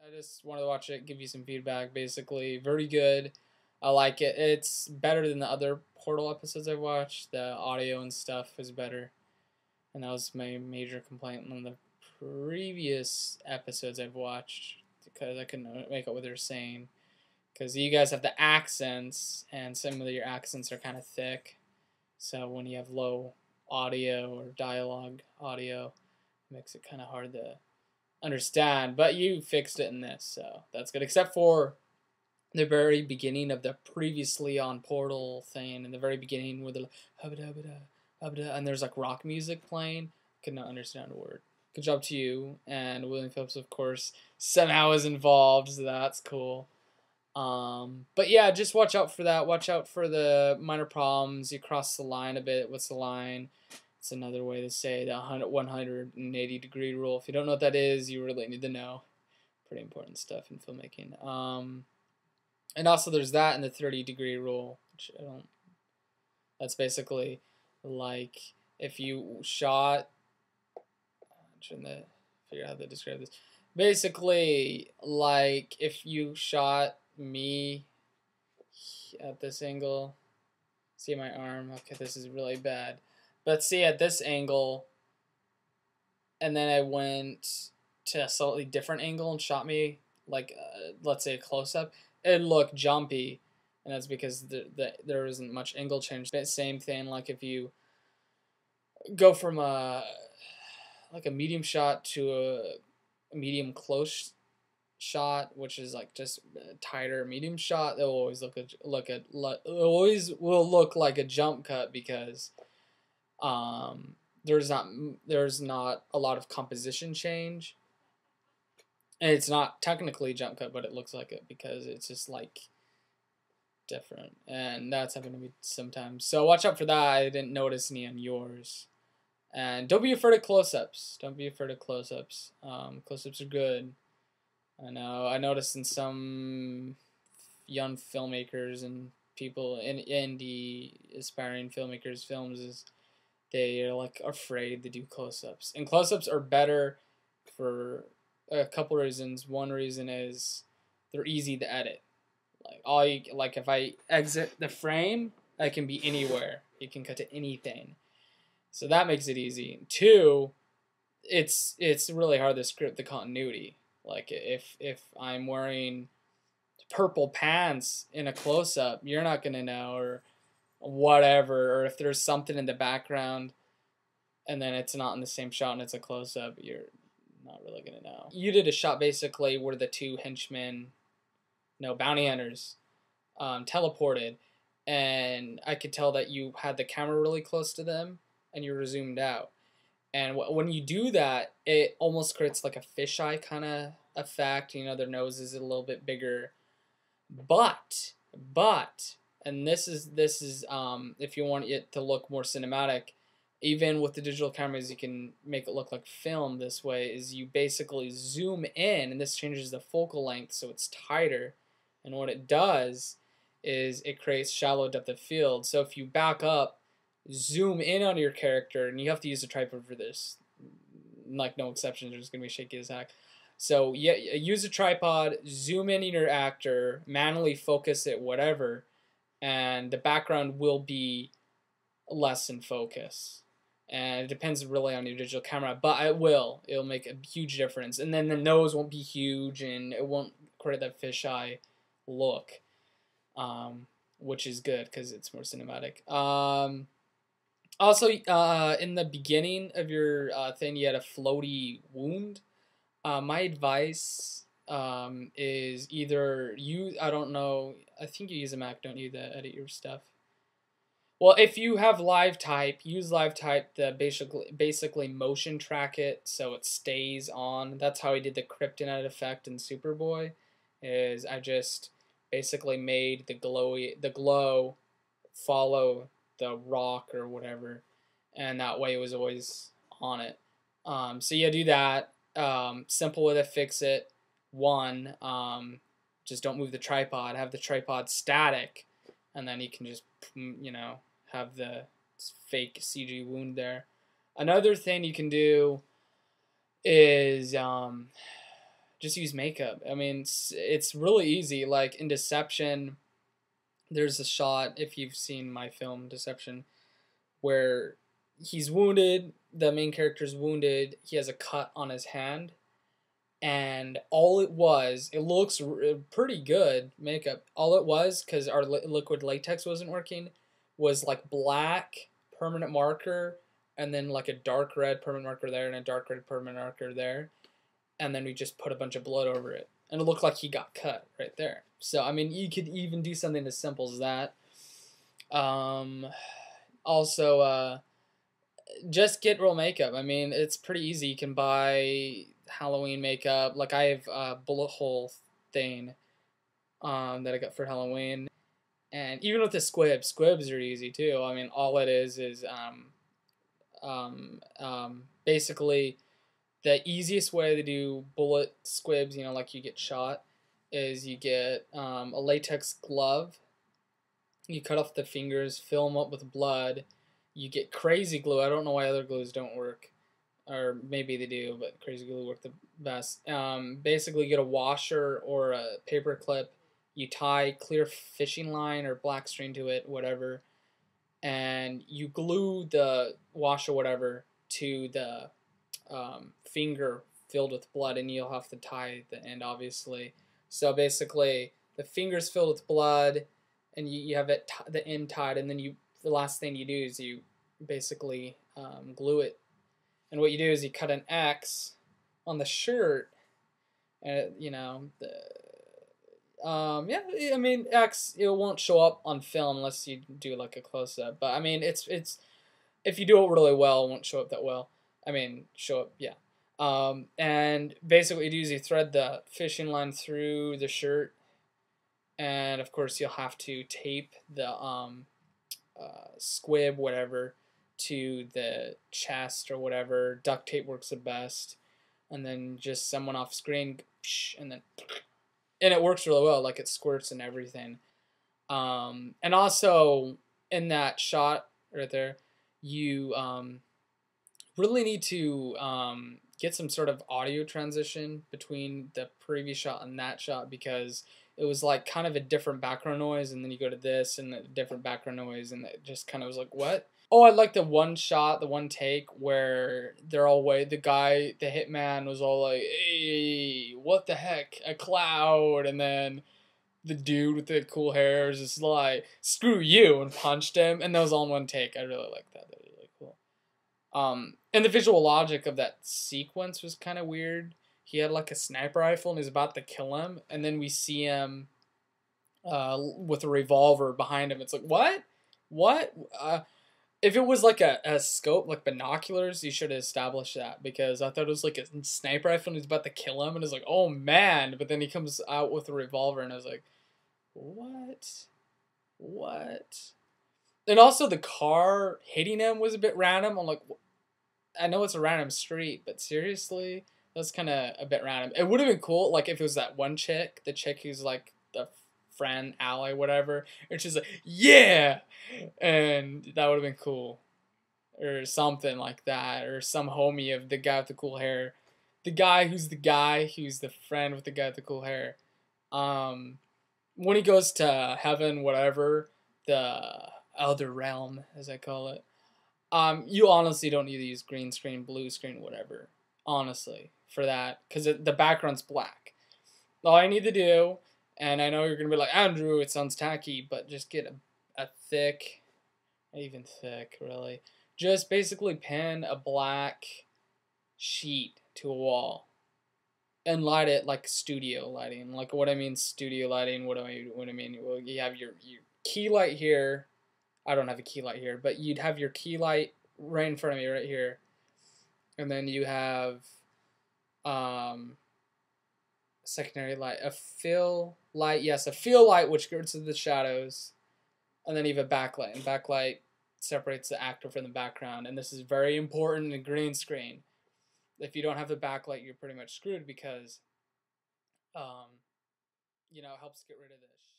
I just wanted to watch it, give you some feedback. Basically, very good. I like it. It's better than the other Portal episodes I've watched. The audio and stuff is better, and that was my major complaint on the previous episodes I've watched because I couldn't make out what they're saying. Because you guys have the accents, and some of your accents are kind of thick. So when you have low audio or dialogue audio, it makes it kind of hard to understand. But you fixed it in this, so that's good. Except for the very beginning of the previously on Portal thing, in the very beginning where they're like, and there's like rock music playing. Could not understand a word. Good job to you. And William Phillips, of course, somehow is involved, so that's cool. But yeah, just watch out for that. Watch out for the minor problems. You cross the line a bit. What's the line? It's another way to say the 180-degree rule. If you don't know what that is, you really need to know. Pretty important stuff in filmmaking. And also there's that and the 30-degree rule, which I don't. That's basically like if you shot. I'm trying to figure out how to describe this. Basically, like if you shot me at this angle, see my arm. Okay, this is really bad. But see at this angle, and then I went to a slightly different angle and shot me like let's say a close up. It looked jumpy, and that's because there isn't much angle change. Same thing, like if you go from a medium shot to a medium close shot, which is like just a tighter medium shot, it'll always will look like a jump cut because there's not a lot of composition change. And it's not technically jump cut, but it looks like it because it's just like different. And that's happened to me sometimes. So watch out for that. I didn't notice any on yours. And don't be afraid of close-ups. Don't be afraid of close-ups. Close-ups are good. I know. I noticed in some young filmmakers and people in indie aspiring filmmakers' films is they are like afraid to do close-ups. And close-ups are better for a couple reasons. One reason is they're easy to edit. Like if I exit the frame, I can be anywhere. You can cut to anything. So that makes it easy. Two, it's really hard to script the continuity. Like if I'm wearing purple pants in a close-up, you're not gonna know, or whatever. Or if there's something in the background and then it's not in the same shot and it's a close-up, you're not really gonna know. You did a shot basically where the two henchmen, bounty hunters, teleported, and I could tell that you had the camera really close to them and you were zoomed out. And when you do that, it almost creates like a fisheye kind of effect. Their nose is a little bit bigger. But, and this is if you want it to look more cinematic, even with the digital cameras, you can make it look like film this way, is you basically zoom in, and this changes the focal length so it's tighter. And what it does is it creates shallow depth of field. So if you back up, zoom in on your character, and you have to use a tripod for this. Like no exceptions, there's going to be shaky as heck. So yeah, use a tripod, zoom in on your actor, manually focus it, whatever, and the background will be less in focus. And it depends really on your digital camera, but it'll make a huge difference. And then the nose won't be huge, and it won't create that fisheye look, which is good because it's more cinematic. Also, in the beginning of your thing, you had a floaty wound. My advice is either I don't know, I think you use a Mac, don't you, to edit your stuff? Well, if you have live type, use live type to basically motion track it so it stays on. That's how I did the kryptonite effect in Superboy, is I just basically made the glow follow the rock or whatever, and that way it was always on it. So yeah, do that. Simple way to fix it. One, just don't move the tripod. Have the tripod static, and then you can just, have the fake CG wound there. Another thing you can do is just use makeup. I mean, it's really easy. Like in Deception, there's a shot, if you've seen my film Deception, where he's wounded, the main character's wounded, he has a cut on his hand, and all it was, it looks pretty good makeup. All it was, because our liquid latex wasn't working, was like black permanent marker, and then like a dark red permanent marker there, and a dark red permanent marker there, and then we just put a bunch of blood over it, and it looked like he got cut right there. So I mean, you could even do something as simple as that. Also, just get real makeup. I mean, it's pretty easy. You can buy Halloween makeup. Like I have a bullet hole thing that I got for Halloween. And even with the squibs are easy too. I mean, all it is basically the easiest way to do bullet squibs, like you get shot, is you get a latex glove. You cut off the fingers, fill them up with blood. You get crazy glue. I don't know why other glues don't work. Or maybe they do, but crazy glue work the best. Basically, you get a washer or a paper clip. You tie clear fishing line or black string to it, whatever. And you glue the wash or whatever to the finger filled with blood, and you'll have to tie the end, obviously. So basically, the finger's filled with blood, and you have it the end tied, and then the last thing you do is you basically glue it. And what you do is you cut an X on the shirt, and yeah, I mean, X, it won't show up on film unless you do like a close up. But I mean, it's if you do it really well, it won't show up that well. I mean, show up, yeah. And basically, what you do is you thread the fishing line through the shirt, and of course, you'll have to tape the squib, whatever, to the chest or whatever. Duct tape works the best, and then just someone off screen, and it works really well. Like it squirts and everything. And also in that shot right there, you really need to get some sort of audio transition between the previous shot and that shot, because it was like kind of a different background noise, and then you go to this and a different background noise, and it just kind of was like, what? Oh, I like the one shot, the one take where they're all the hitman was all like, hey, what the heck, a cloud, and then the dude with the cool hair is just like, screw you, and punched him, and that was all in one take. I really like that. That was really cool. And the visual logic of that sequence was kind of weird. He had like a sniper rifle and he's about to kill him, and then we see him with a revolver behind him. It's like, what? If it was like a scope, like binoculars, you should have established that, because I thought it was like a sniper rifle and he's about to kill him, and it's like, oh man, but then he comes out with a revolver, and I was like, what? And also the car hitting him was a bit random. I'm like, I know it's a random street, but seriously? That's kind of a bit random. It would have been cool, like, if it was that one chick, the chick who's, like, the friend, ally, whatever, and she's like, yeah! And that would have been cool. Or something like that. Or some homie of the guy with the cool hair. The guy who's the friend with the guy with the cool hair. When he goes to heaven, whatever, the other realm, as I call it, you honestly don't need to use green screen, blue screen, whatever. Honestly, for that, because the background's black. All I need to do, and I know you're gonna be like, Andrew, it sounds tacky, but just get a thick, not even thick, really. Just basically pin a black sheet to a wall, and light it like studio lighting. Like what I mean, studio lighting. What do I mean? Well, you have your key light here. I don't have a key light here, but you'd have your key light right in front of me, right here. And then you have secondary light, a fill light, yes, a fill light which gets into the shadows, and then you have a backlight, and backlight separates the actor from the background, and this is very important in green screen. If you don't have the backlight, you're pretty much screwed, because it helps get rid of this.